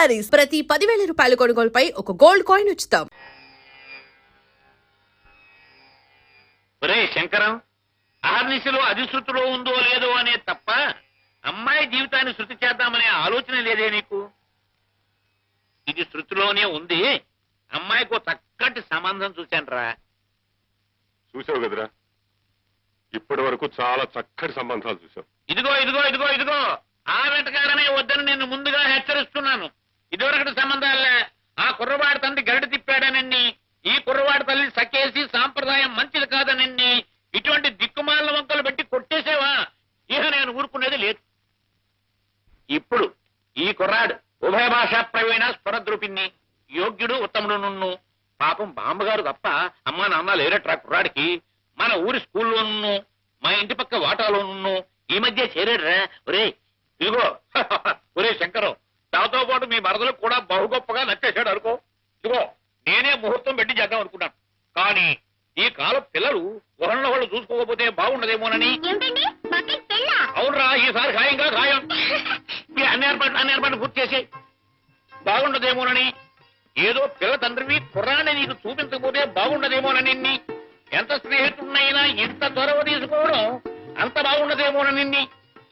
శారీస్ ప్రతి 10,000 రూపాయల కొనుగోలుపై ఒక గోల్డ్ కాయిన్ ఉచితం. ఒరే శంకరం, అహర్నిశలో అధిశృతిలో ఉందో లేదో అనే తప్ప అమ్మాయి జీవితాన్ని శృతి చేద్దామనే ఆలోచన లేదే నీకు? ఇది శృతిలోనే ఉంది. అమ్మాయికి చక్కటి సంబంధం చూశానురా. చూసావు కదరా, ఇప్పటి వరకు చాలా చక్కటి సంబంధాలు చూసావు. ఇదిగో ఇదిగో ఇదిగో ఇదిగో ఆ వెంటకాడనే వద్దని నిన్ను ముందుగా హెచ్చరిస్తున్నాను. ఇదివరకటి సంబంధాలే. ఆ కుర్రవాడి తండ్రి గరిట తిప్పాడనండి, ఈ కుర్రవాడి తల్లి సకేసి సాంప్రదాయం మంచిది కాదనండి, ఇటువంటి దిక్కుమాల వంకలు పెట్టి కొట్టేసేవా? ఇహ నేను ఊరుకునేది లేదు. ఇప్పుడు ఈ కుర్రాడు ఉభయ భాషా ప్రవీణ స్ఫురద్రూపిణి, యోగ్యుడు, ఉత్తముడు. నున్ను పాపం బామ్మగారు తప్ప అమ్మా నాన్న లేరట్రా కుర్రాడికి. మన ఊరి స్కూల్లోను మా ఇంటి పక్క వాటాలోను ఈ మధ్య చేరాడురా. ఒరే ఇదిగో ఒరే శంకరం, దాంతో పాటు మీ మరదలకు కూడా బహు గొప్పగా నచ్చేశాడు అనుకో. ఇదిగో నేనే ముహూర్తం పెట్టి చేద్దాం అనుకున్నాను, కానీ ఈ కాలం పిల్లలు ఒకళ్ళ వాళ్ళు చూసుకోకపోతే బాగుండదేమోనని. అవునరా, ఈసారి ఖాయంగా ఖాయం. అన్ని ఏర్పాట్లు పూర్తి చేసి బాగుండదేమోనని. ఏదో పిల్ల తండ్రివి కుర్రాన్ని నీకు చూపించకపోతే బాగుండదేమోనని. ఎంత స్నేహితుడినైనా ఇంత చొరవ తీసుకోవడం అంత బాగుండదేమోనని.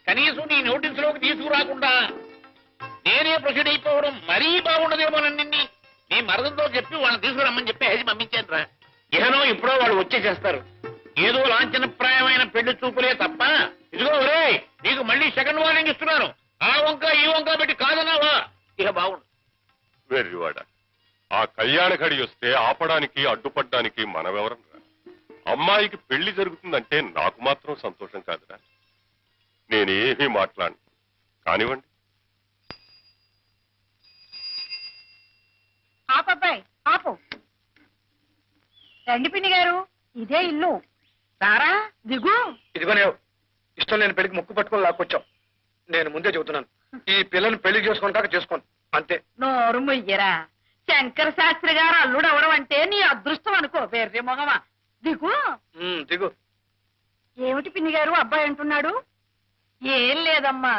కనీసం నీ నోటీసులోకి తీసుకురాకుండా నేనే ప్రొసీడ్ అయిపోవడం మరీ బాగుండదేమోనని నీ మరదంతో చెప్పి వాళ్ళని తీసుకురమ్మని చెప్పి హెజ్ పంపించాను రా. ఇహనో ఇప్పుడో వాళ్ళు వచ్చేసేస్తారు. ఏదో లాంఛనప్రాయమైన పెళ్లి చూపులే తప్ప. ఇదిగో ఒరే, నీకు మళ్ళీ సెకండ్ వార్నింగ్ ఇస్తున్నాను. ఆ వంక ఈ వంక పెట్టి కాదన్నావా ఇక బాగుండు. వెర్రివాడ, ఆ కళ్యాణ ఘడి వస్తే ఆపడానికి అడ్డుపడ్డానికి మనమెవరం రా? అమ్మాయికి పెళ్లి జరుగుతుందంటే నాకు మాత్రం సంతోషం కాదురా. నేనేమీ మాట్లాడను, కానివ్వండి. ఆపబ్బాయి ఆపు. రండి పిన్ని గారు, ఇదే ఇల్లు. సారా దిగు. ఇదిగోనే ఇష్టం లేని పెళ్లికి ముక్కు పట్టుకొని లాక్కొచ్చాం. నేను ముందే చెబుతున్నాను, ఈ పిల్లని పెళ్లి చేసుకుంటాక చేసుకోను అంతే. నోరు మొయ్యరా. శంకర శాస్త్రి గారు అల్లుడు అవడం అంటే నీ అదృష్టం అనుకో. వేర్రే మొగమా, దిగు. దిగు. ఏమిటి పిన్ని గారు అబ్బాయి అంటున్నాడు? ఏం లేదమ్మా,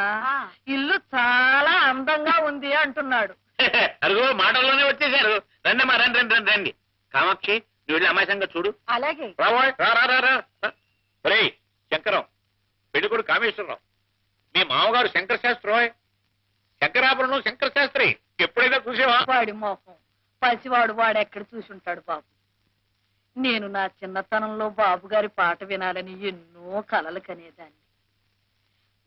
ఇల్లు చాలా అందంగా ఉంది అంటున్నాడు. అరుగో మాటల్లోనే వచ్చేసారు. రండమ్మా, రండి రండి రండి రండి. కామాక్షి, నువ్వు వెళ్ళి అమ్మాయి సంగతి చూడు. అలాగే. రే శంకరం, పెళ్ళికొడు కామేశ్వరరావు, మీ మామగారు శంకర శాస్త్రి, శంకరాపురం శంకర శాస్త్రి. ఎప్పుడైనా చూసేవా? వాడి మోహం పసివాడు, వాడెక్కడ చూసుంటాడు బాబు. నేను నా చిన్నతనంలో బాబు గారి పాట వినాలని ఎన్నో కలలు కనేదాన్ని.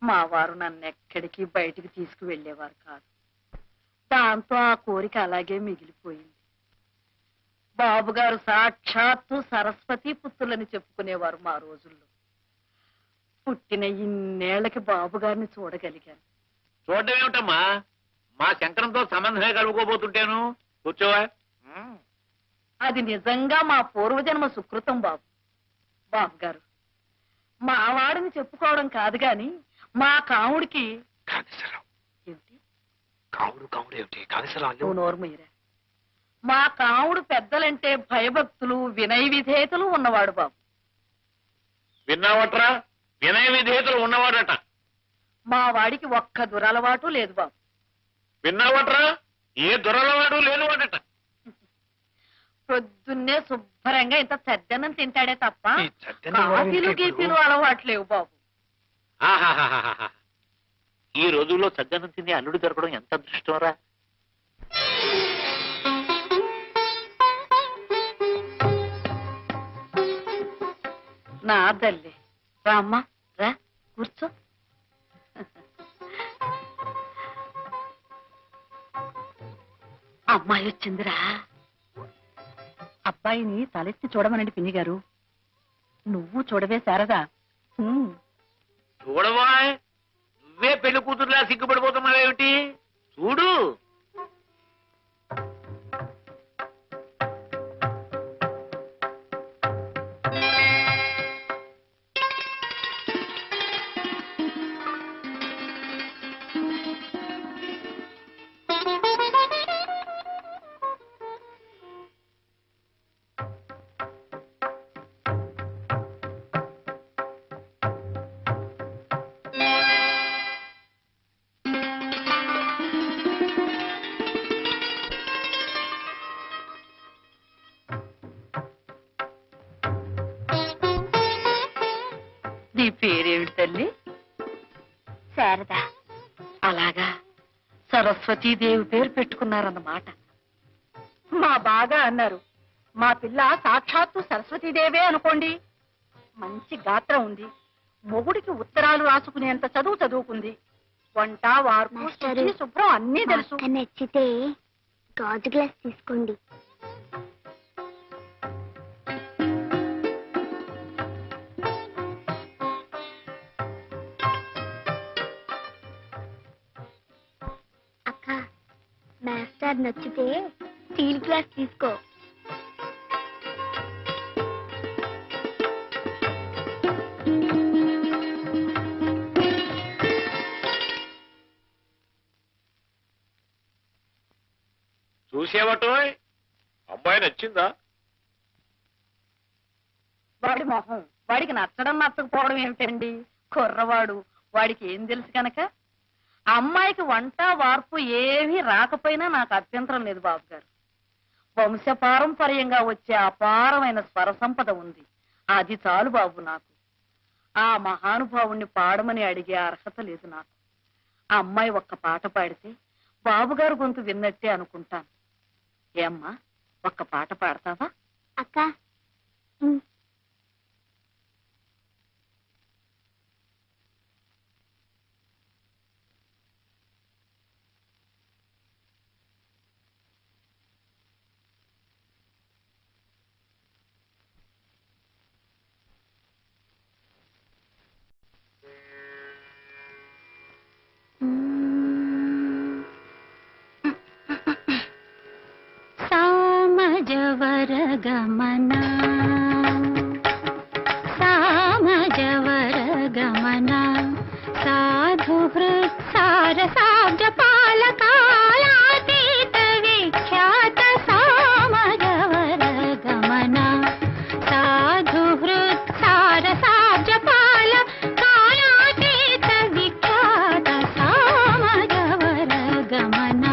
మా వారు నన్ను ఎక్కడికి బయటికి తీసుకువెళ్లేవారు కాదు. దాంతో ఆ కోరిక అలాగే మిగిలిపోయింది. బాబుగారు సాక్షాత్తు సరస్వతి పుత్రులని చెప్పుకునేవారు మా రోజుల్లో. పుట్టిన ఇన్నేళ్లకి బాబుగారిని చూడగలిగాను. చూడడం ఏమిటమ్మా, మా శంకరంతో సంబంధమే కలుపుకోబోతుంటేను. కూర్చోవా. అది నిజంగా మా పూర్వజన్మ సుకృతం బాబు. బాబుగారు మా వాడిని చెప్పుకోవడం కాదు గాని మా కాముడికి. ఏమిటి నువ్వు నోర్మయ్యరా. మా కాముడు పెద్దలంటే భయభక్తులు వినయ విధేయతలు ఉన్నవాడు బాబు. విన్నావట్రా, వినయ విధేయతలు ఉన్నవాడట. మా వాడికి ఒక్క దురలవాటు లేదు బాబు. విన్నావట్రా, ఏ దురలవాడు లేనివాడట. పొద్దున్నే శుభ్రంగా ఇంత చద్దన్నం తింటాడే తప్ప కాఫీలు గీపీలు అలవాట్లేవు బాబు. ఆహాహాహా, ఈ రోజుల్లో సజ్జనం తిండి అల్లుడు దొరకడం ఎంత అదృష్టంరా. నా తల్లి రామ్మా, రా కూర్చో. అమ్మాయి వచ్చిందిరా. అబ్బాయిని తలెత్తి చూడమనండి పిన్ని గారు. నువ్వు చూడవే శారదా. చూడవా, నువ్వే పెళ్లి కూతురులా సిగ్గుపడిపోతున్నావేమిటి? చూడు. నీ పేరేమిటి తల్లి? శారద. అలాగా, సరస్వతీదేవి పేరు పెట్టుకున్నారన్నమాట. మా బాగా అన్నారు. మా పిల్ల సాక్షాత్తు సరస్వతీదేవే అనుకోండి. మంచి గాత్రం ఉంది, మొగుడికి ఉత్తరాలు రాసుకునేంత చదువు చదువుకుంది, వంట వార్పు మాస్టారు, శుభ్రం అన్నీ తెలుసు. మాకు నచ్చితే గాజు గ్లాస్ తీసుకోండి. అక్క, మాస్టర్ నచ్చితే స్టీల్ గ్లాస్ తీసుకో. చూసేవటో అమ్మాయి నచ్చిందా? వాడి మొహం, వాడికి నచ్చడం నచ్చకపోవడం ఏమిటండి? కుర్రవాడు, వాడికి ఏం తెలుసు కనుక. ఆ అమ్మాయికి వంట వార్పు ఏమీ రాకపోయినా నాకు అభ్యంతరం లేదు బాబు గారు. వంశపారంపర్యంగా వచ్చే అపారమైన స్వర సంపద ఉంది, అది చాలు బాబు నాకు. ఆ మహానుభావుణ్ణి పాడమని అడిగే అర్హత లేదు నాకు. ఆ అమ్మాయి ఒక్క పాట పాడితే బాబుగారు గొంతు విన్నట్టే అనుకుంటాను. ఏమ్మా, ఒక్క పాట పాడతావా? అక్క, ఉమ్. సామజవర గమన, సామజవర గమన, సాధు హృత్ సారసాబ్జ పాలకాలాతీత విఖ్యాత సామజవర గమన, సాధు హృత్ సారసాబ్జ పాలకాలాతీత విఖ్యాత సామజవర గమన.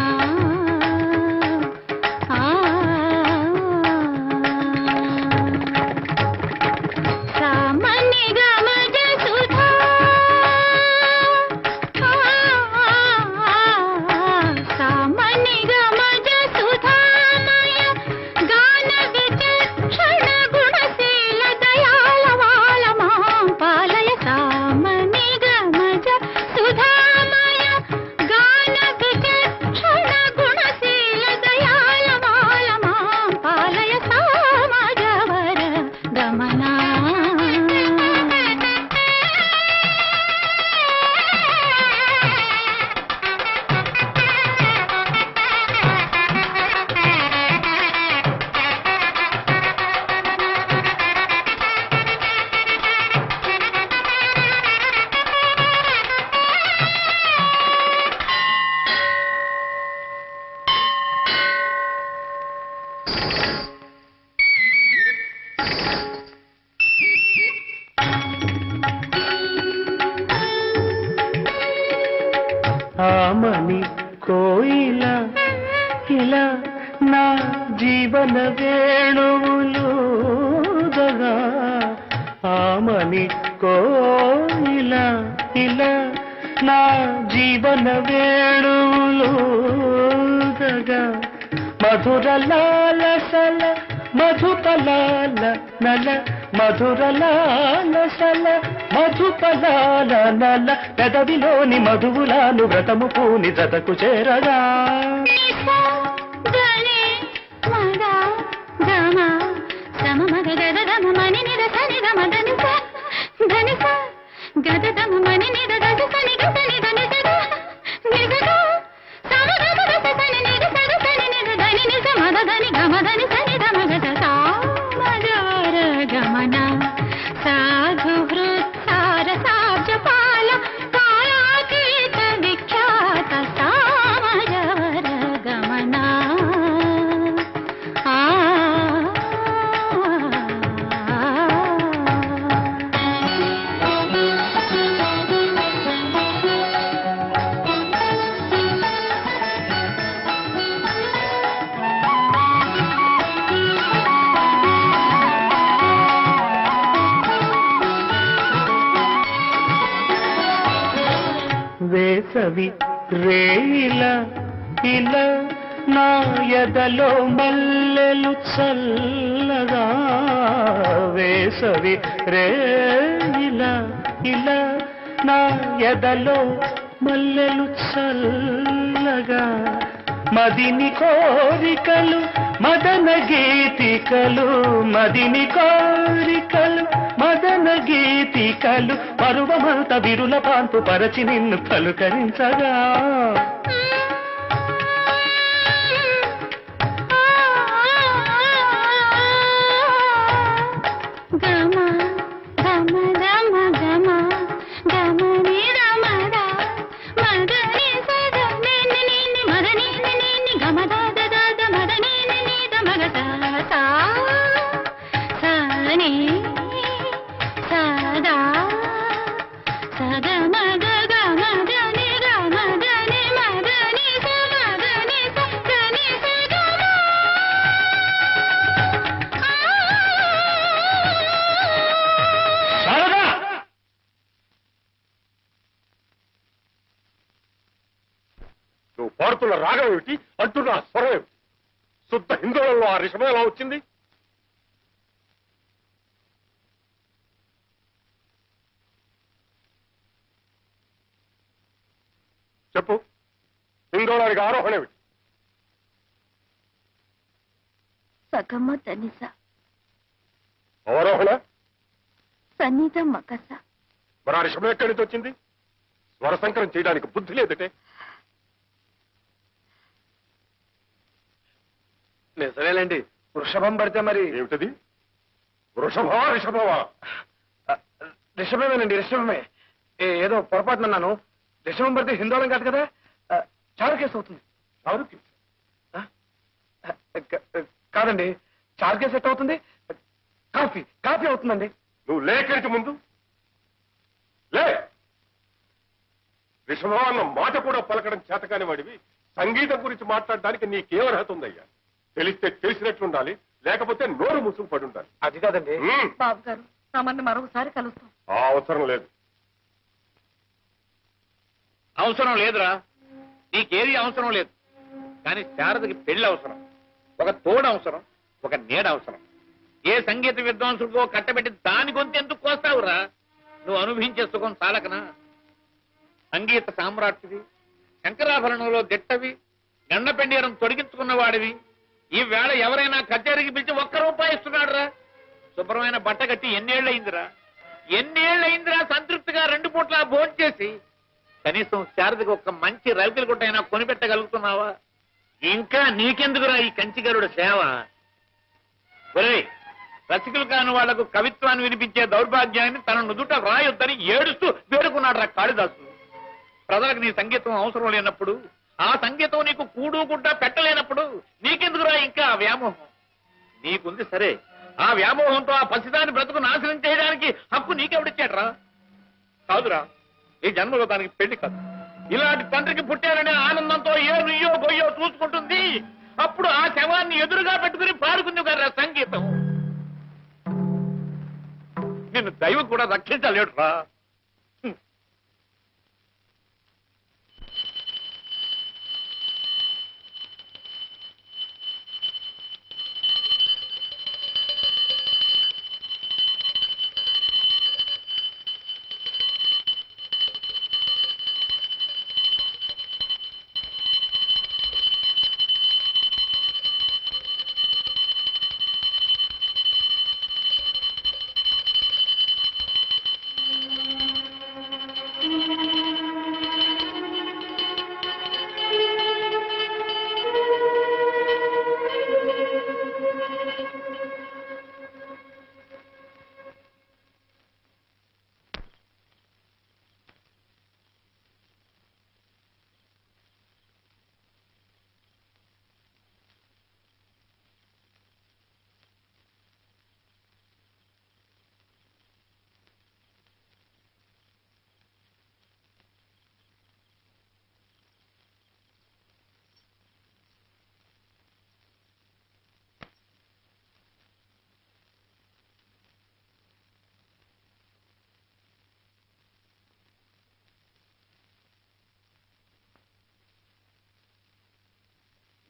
ఆమని కోయిల ఇలా నా జీవన వేణువులుదగా, ఆమని కోయిల ఇలా నా జీవన వేణువులుదగా, మధుర లాలసల మధుపలాల నల, మధుర లాలసల మధుపలాల నల, పెదవిలోని మధువులాను వ్రతము పూని జతకు చేరగా. సాధు హృత్ సారసాబ్జ పాల కాలాతీత విఖ్యాత సామజవర గమన. వేసవి రేయిలా ఇలా నా ఎదలో మల్లెలు చల్లగా వేసవి రేయిలా ఇలా నా ఎదలో మల్లెలు చల్లగా మదిని కోరికలు మదన గీతికలు మదిని కోరికలు మదన గీతికలు పరువమంత విరుల పాంపు పరచి నిన్ను పలుకరించగా నువ్వు పాడుతున్న రాగం ఏమిటి అంటున్న స్వరం ఏమిటి శుద్ధ హిందువులలో ఆ రిషభం ఎలా వచ్చింది చెప్పు హిందోళానికి ఆరోహణ ఏమిటి సగమ తనిస అవరోహణ సన్నిధ మకస మరి ఆ రిషభం ఎక్కడి నుంచి వచ్చింది స్వర సంకరం చేయడానికి బుద్ధి లేదటే నిజమేలేండి వృషభం పడితే మరి ఏమిటది వృషభా రిషభవా రిషభమేనండి రిషభమే ఏదో పొరపాటునన్నాను రిషభం పడితే హిందోళం కాదు కదా చారుకేసు అవుతుంది చారుకి కాదండి చారుకేసు ఎట్ అవుతుంది కాఫీ కాఫీ అవుతుందండి నువ్వు లేఖరికి ముందు లే రిషభం అన్న మాట కూడా పలకడం చేతకాని వాడివి సంగీతం గురించి మాట్లాడడానికి నీకేమర్హత ఉందయ్యా తెలిస్తే తెలిసినట్లుండాలి లేకపోతే నోరు ముసుగు పడి ఉండాలి అది కాదండి బాబు గారు తమని మరొకసారి కలుస్తాం ఆ అవసరం లేదు అవసరం లేదురా నీకేది అవసరం లేదు కానీ శారదకి పెళ్లి అవసరం ఒక తోడు అవసరం ఒక నీడ అవసరం ఏ సంగీత విద్వాంసుడికో కట్టబెట్టి దాని గొంతు ఎందుకు కోస్తావురా నువ్వు అనుభవించే సుఖం చాలకనా సంగీత సామ్రాట్టివి శంకరాభరణంలో దిట్టవి గండపెండీరం తొడిగించుకున్న వాడివి ఈ వేళ ఎవరైనా కచేరికి పిలిచి ₹1 ఇస్తున్నాడు రా శుభ్రమైన బట్ట కట్టి ఎన్నేళ్లయిందిరా సంతృప్తిగా 2 పూట్ల భోంచేసి కనీసం శారదకి ఒక మంచి రవికల గుట్టైనా కొనిపెట్టగలుగుతున్నావా ఇంకా నీకెందుకురా ఈ కంచిగరుడు సేవ ఒరే రసికులు కాని వాళ్లకు కవిత్వాన్ని వినిపించే దౌర్భాగ్యాన్ని తన నుదుట రాయొద్దని ఏడుస్తూ వేడుకున్నాడు రా కాళిదాసు ప్రజలకు నీ సంగీతం అవసరం లేనప్పుడు ఆ సంగీతం నీకు కూడు గుడ్డ పెట్టలేనప్పుడు నీకెందుకురా ఇంకా ఆ వ్యామోహం నీకుంది సరే ఆ వ్యామోహంతో ఆ పసిదాని బ్రతుకు నాశనం చేయడానికి హక్కు నీకెవడిచ్చాడ్రా కాదురా ఈ జన్మలో దానికి పెళ్లి కాదు ఇలాంటి తండ్రికి పుట్టారనే ఆనందంతో ఏ నుయ్యో గొయ్యో చూసుకుంటుంది అప్పుడు ఆ శవాన్ని ఎదురుగా పెట్టుకుని పాడుకుంది కదా సంగీతం నిన్ను దైవం కూడా రక్షించలేడురా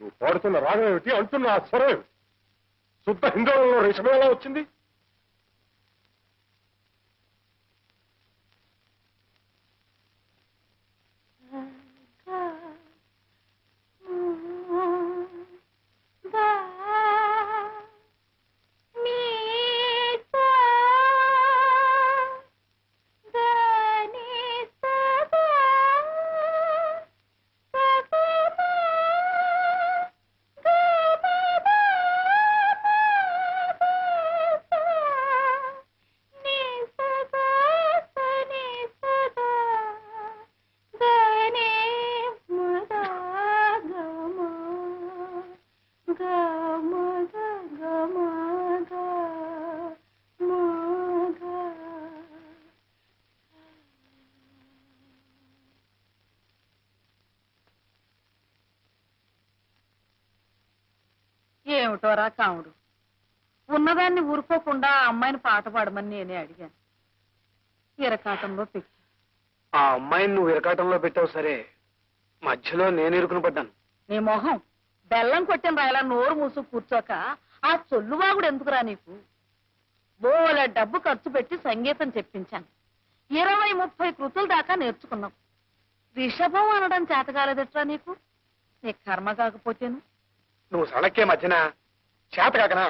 నువ్వు పాడుతున్న రాగం ఏమిటి, అంటున్న ఆ స్వరం ఏమిటి? శుద్ధ హిందువులలో రేషమే ఎలా వచ్చింది? ఏమిటోరా కాముడు, ఉన్నదాన్ని ఊరుకోకుండా ఆ అమ్మాయిని పాట పాడమని నేనే అడిగాను. ఇరకాటంలో పెట్టి ఆ అమ్మాయిని నువ్వు ఇరకాటంలో పెట్టావు సరే, మధ్యలో నేను ఇరుకుని పడ్డాను. నీ మొహం బెల్లం కొట్టిన రాయలా నోరు మూసు కూర్చోక ఆ చొల్లువాగుడు ఎందుకురా నీకు? బోల డబ్బు ఖర్చు పెట్టి సంగీతం చెప్పించాను. 20-30 కృతుల దాకా నేర్చుకున్నావు. రిషభం అనడం చేతకాలేదట్రా నీకు? నీ కర్మ కాకపోతేను. నువ్వు సడక్కే మధ్యన చేత కాకనా?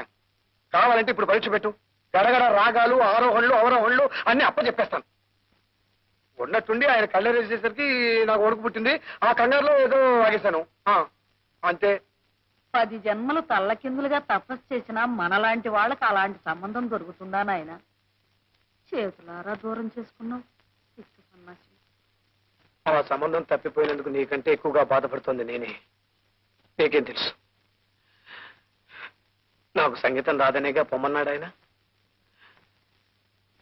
కావాలంటే ఇప్పుడు పరీక్ష పెట్టు. గడగడ రాగాలు, ఆరోహణలు, అవరోహణలు అన్ని అప్పచెప్పేస్తాను. ఉన్నట్టుండి ఆయన కళ్ళేసేసరికి నాకు వణుకు పుట్టింది. ఆ కంగారులో ఏదో వాగేశాను, అంతే. 10 జన్మలు తల్లకిందులుగా తపస్సు చేసినా మనలాంటి వాళ్ళకి అలాంటి సంబంధం దొరుకుతుందా నాయన? చేతులారా దూరం చేసుకున్నావు. ఆ సంబంధం తప్పిపోయినందుకు నీకంటే ఎక్కువగా బాధపడుతోంది నేనే. నీకేం తెలుసు? నాకు సంగీతం రాదనేగా పొమ్మన్నాడు ఆయన.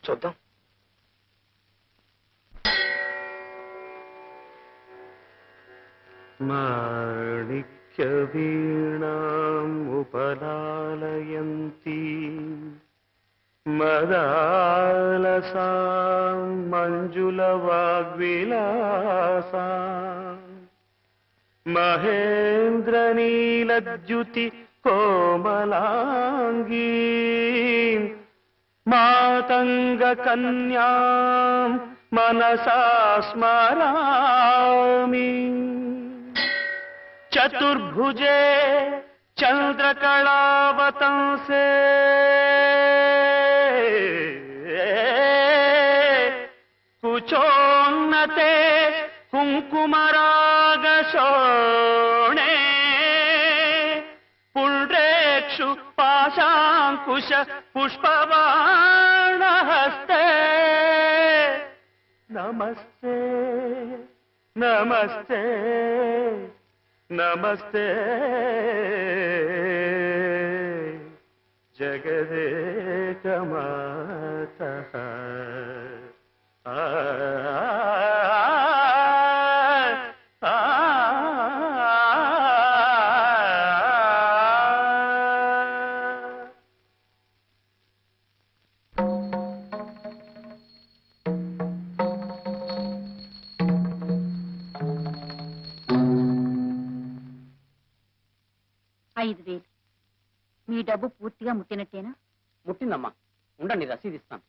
చూద్దాం. మాణిక్య వీణాం ఉపలాలయంతి మదాలసాం మంజుల వాగ్విలాసాం మహేంద్రనీలద్యుతి కోమలాంగీ మాతంగ కన్యాం మనసా స్మరామి చతుర్భుజే చంద్రకళావతంసే కుచోన్నతే కుంకుమరాగశోణే పుండ్రేక్షు పాశాంకుశ పుష్పబాణహస్తే నమస్తే నమస్తే నమస్తే జగదేకమాతః మీ డబ్బు పూర్తిగా ముట్టినట్టేనా? ముట్టిందమ్మా, ఉండండి రసీదిస్తాను.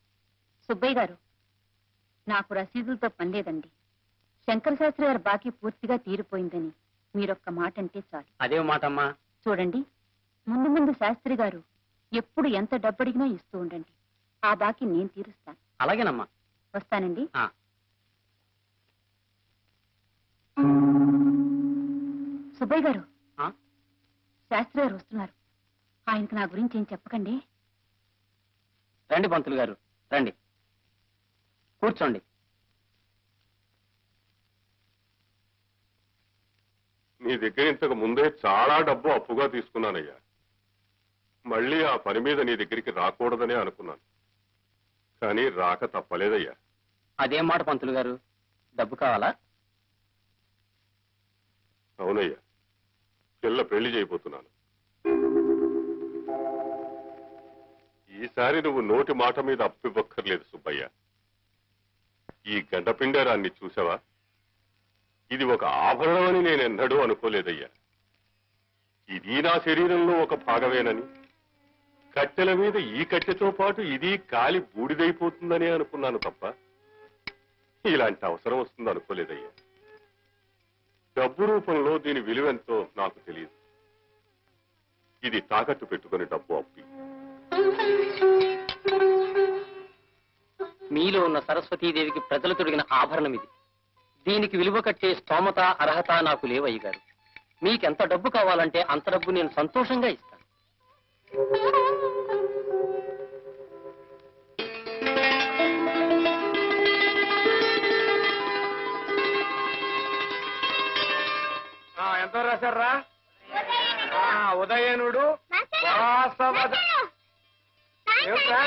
సుబ్బయ్య గారు, నాకు రసీదులతో పని లేదండి. శంకర శాస్త్రి గారి బాకీ పూర్తిగా తీరిపోయిందని మీరొక్క మాట అంటే చాలు. అదే మాటమ్మా. చూడండి, ముందు ముందు శాస్త్రి గారు ఎప్పుడు ఎంత డబ్బు అడిగినా ఇస్తూ ఉండండి. ఆ బాకీ నేను తీరుస్తాను. అలాగేనమ్మా. వస్తానండి. సుబ్బయ్య గారు, శాస్త్రి గారు వస్తున్నారు. ఆయనకు నా గురించి ఏం చెప్పకండి. రండి పంతులు గారు, రండి, కూర్చోండి. నీ దగ్గర ఇంతకు ముందే చాలా డబ్బు అప్పుగా తీసుకున్నానయ్యా. మళ్ళీ ఆ పని మీద నీ దగ్గరికి రాకూడదనే అనుకున్నాను, కానీ రాక తప్పలేదయ్యా. అదేం మాట పంతులు గారు, డబ్బు కావాలా? అవునయ్యా, పిల్ల పెళ్లి చేయబోతున్నాను. ఈసారి నువ్వు నోటి మాట మీద అప్పు ఇవ్వక్కర్లేదు సుబ్బయ్య. ఈ గంటపిండరాన్ని చూసావా? ఇది ఒక ఆభరణమని నేనెన్నడూ అనుకోలేదయ్యా. ఇది నా శరీరంలో ఒక భాగమేనని, కట్టెల మీద ఈ కట్టెతో పాటు ఇది కాలి బూడిదైపోతుందని అనుకున్నాను తప్ప ఇలాంటి అవసరం వస్తుంది అనుకోలేదయ్యా. డబ్బు రూపంలో దీని విలువెంతో నాకు తెలియదు. ఇది తాకట్టు పెట్టుకుని డబ్బు అప్పి. మీలో ఉన్న సరస్వతీదేవికి ప్రజలు తొడిగిన ఆభరణం ఇది. దీనికి విలువ కట్టే స్తోమత అర్హత నాకు లేవయ్య గారు. మీకెంత డబ్బు కావాలంటే అంత డబ్బు నేను సంతోషంగా ఇస్తాను. ఎంతో రాశారా? ఉదయనుడు వాసవద. ఏమిట్రా?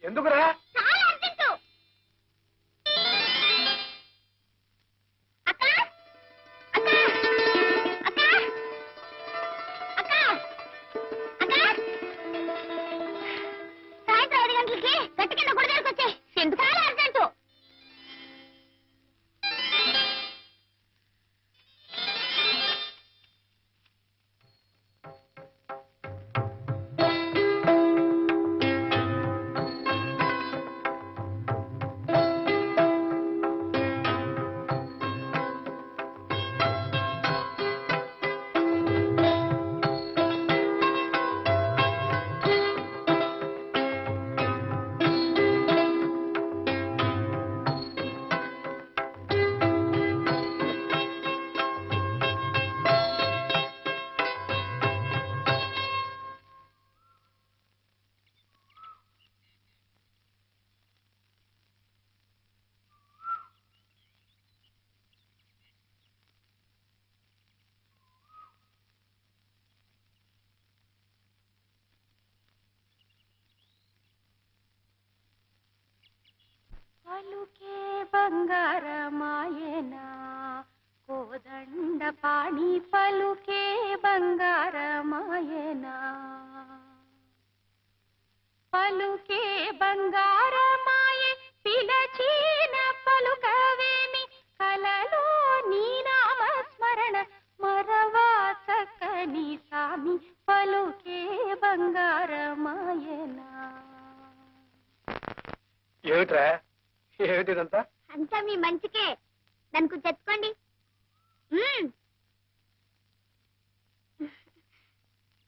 ఎందుకురా? పలుకే బంగారమాయనా కోదండ పాణి పలుకే బంగారమాయనా పలుకే బంగారమాయే పిలచీన పలుకవేమి కలలో నీ నామస్మరణ మరవా చక్కని సామి పలుకే బంగారమాయనా. ఏమిట్రా? ఏమిటిదంతా? అంతా మీ మంచికే, నన్ను కొంచెం తెచ్చుకోండి.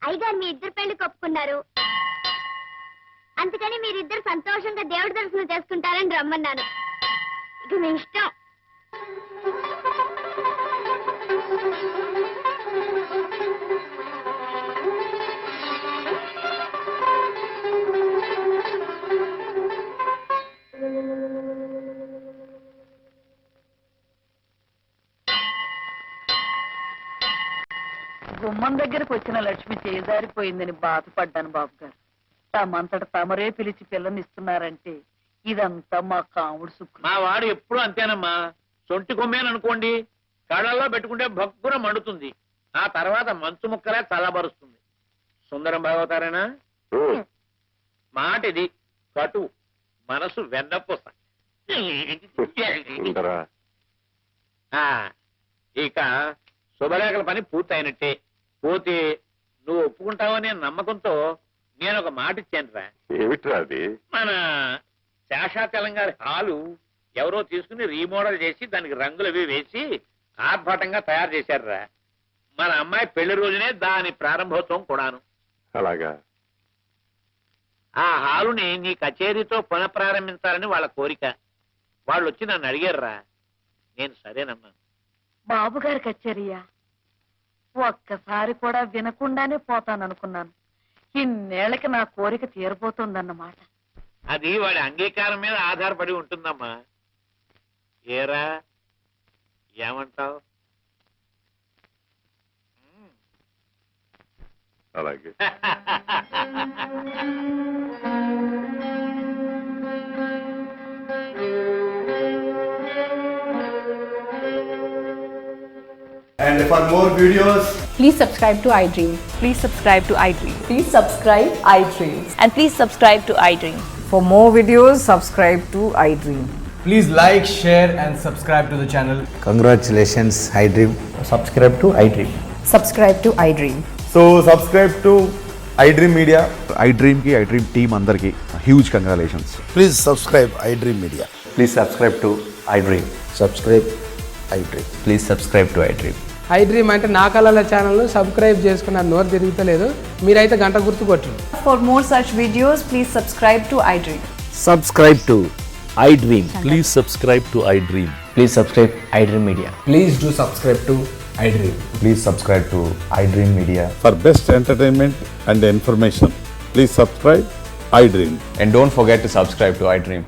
అయ్యగారు మీ ఇద్దరు పెళ్లి కొప్పుకున్నారు, అందుకని మీరిద్దరు సంతోషంగా దేవుడి దర్శనం చేసుకుంటారని రమ్మన్నాను. ఇక మీ ఇష్టం. గుమ్మం దగ్గరకు వచ్చిన లక్ష్మి చేజారిపోయిందని బాధపడ్డాను బాబు గారు. తమంతట తమరే పిలిచి పిల్లనిస్తున్నారంటే ఇదంతా మా కాముడు సుఖం. మా వాడు ఎప్పుడు అంతేనమ్మా. సొంటి కొమ్మేననుకోండి, కళ్ళల్లో పెట్టుకుంటే భక్కున మండుతుంది, ఆ తర్వాత మంచు ముక్కలే చల్లబరుస్తుంది. సుందరం బాగవుతారేనా? మాట ఇది కటు, మనసు వెన్నపూస. ఇక శుభలేఖల పని పూర్తయినట్టే. పోతే నువ్వు ఒప్పుకుంటావనే నమ్మకంతో నేను ఒక మాట ఇచ్చానురా. ఏమిట్రా అది? మన శేషాచలం గారి హాలు ఎవరో తీసుకుని రీమోడల్ చేసి దానికి రంగులు అవి వేసి ఆర్భాటంగా తయారు చేశారురా. మన అమ్మాయి పెళ్లి రోజునే దాని ప్రారంభోత్సవం కూడాను. అలాగా? ఆ హాలుని నీ కచేరీతో పునఃప్రారంభించాలని వాళ్ళ కోరిక. వాళ్ళు వచ్చి నన్ను అడిగారురా. నేను సరేనమ్మా. బాబు గారి కచేరియా? ఒక్కసారి కూడా వినకుండానే పోతాననుకున్నాను. ఇన్నేళ్లకి నా కోరిక తీరబోతోందన్నమాట. అది వాడి అంగీకారం మీద ఆధారపడి ఉంటుందమ్మా. ఏరా ఏమంటావు? అలాగే. And for more videos, Please subscribe to iDream. Please subscribe to iDream. Please subscribe iDream. And please subscribe to iDream. For more videos, subscribe to iDream. please like, share and subscribe to the channel. Congratulations, iDream. Subscribe to iDream. Subscribe to iDream. So subscribe to iDream Media. iDream కి iDream team అందరికి huge congratulations. Please subscribe iDream Media. Please subscribe to iDream. Subscribe iDream. Please subscribe to iDream. iDream అంటే నా కళల channel subscribe చేసుకున్న నోరు తిరుగుతలేదు, మీరైతే గంట గుర్తు కొట్టండి. For more such videos, please subscribe to iDream. Subscribe to iDream. Please subscribe to iDream. Please subscribe iDream media. Please do subscribe to iDream. Please subscribe to iDream media. For best entertainment and information, please subscribe iDream. And don't forget to subscribe to iDream.